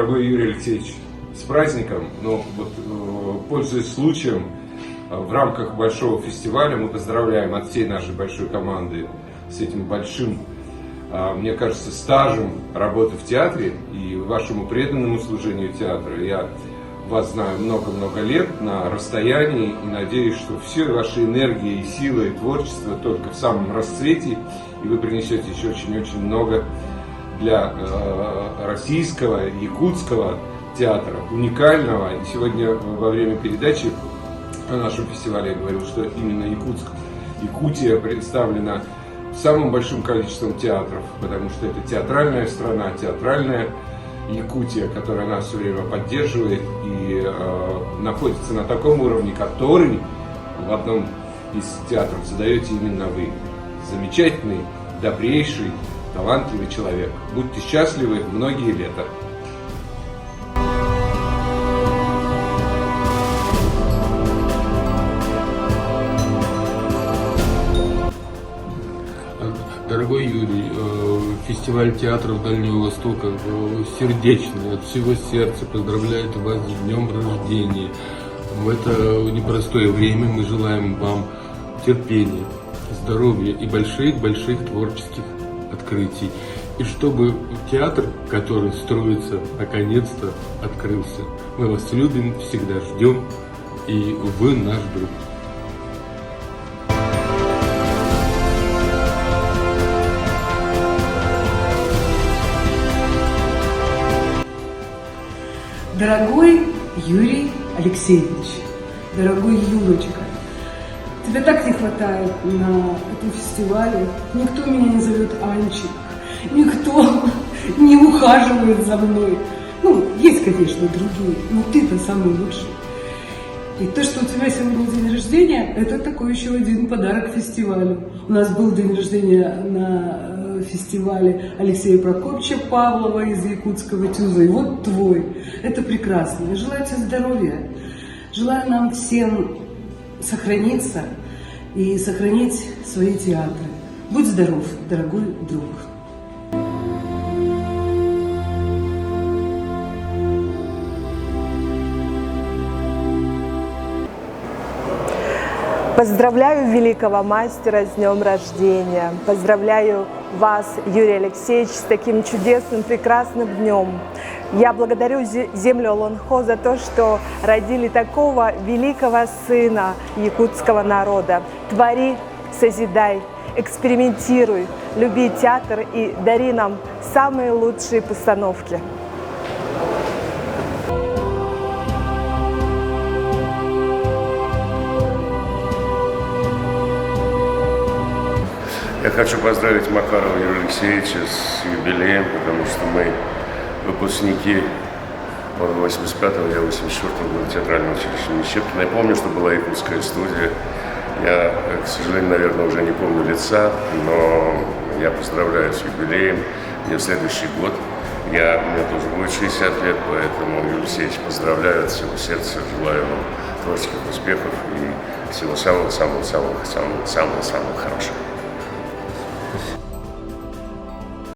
Дорогой Юрий Алексеевич, с праздником, но вот, пользуясь случаем, в рамках большого фестиваля мы поздравляем от всей нашей большой команды с этим большим, мне кажется, стажем работы в театре и вашему преданному служению театра. Я вас знаю много-много лет на расстоянии и надеюсь, что все ваши энергии и силы и творчество только в самом расцвете, и вы принесете еще очень-очень много для российского, якутского театра, уникального. И сегодня во время передачи о нашем фестивале я говорил, что именно Якутия представлена самым большим количеством театров, потому что это театральная страна, театральная Якутия, которая нас все время поддерживает и находится на таком уровне, который в одном из театров задаете именно вы. Замечательный, добрейший, талантливый человек. Будьте счастливы многие лета. Дорогой Юрий, фестиваль театров Дальнего Востока сердечный, от всего сердца поздравляет вас с днем рождения. В это непростое время мы желаем вам терпения, здоровья и больших-больших творческих открытий. И чтобы театр, который строится, наконец-то открылся. Мы вас любим, всегда ждем, и вы наш друг. Дорогой Юрий Алексеевич, дорогой Юрочка, тебя так не хватает на этом фестивале. Никто меня не зовет Анчик, никто не ухаживает за мной. Ну, есть, конечно, другие, но ты-то самый лучший. И то, что у тебя сегодня день рождения, это такой еще один подарок фестивалю. У нас был день рождения на фестивале Алексея Прокопьевича Павлова из Якутского ТЮЗа. И вот твой. Это прекрасно. Я желаю тебе здоровья. Желаю нам всем сохраниться и сохранить свои театры. Будь здоров, дорогой друг. Поздравляю великого мастера с днем рождения. Поздравляю вас, Юрий Алексеевич, с таким чудесным, прекрасным днем. Я благодарю землю Олонхо за то, что родили такого великого сына якутского народа. Твори, созидай, экспериментируй, люби театр и дари нам самые лучшие постановки. Я хочу поздравить Макарова Юрия Алексеевича с юбилеем, потому что мы выпускники 85-го, я 84-го года театрального училища имени Щепкина. Я помню, что была якутская студия. Я, к сожалению, наверное, уже не помню лица, но я поздравляю с юбилеем. Мне в следующий год, мне тоже будет 60 лет, поэтому, Юрий Алексеевич, поздравляю от всего сердца, желаю вам творческих успехов и всего самого-самого-самого-самого хорошего.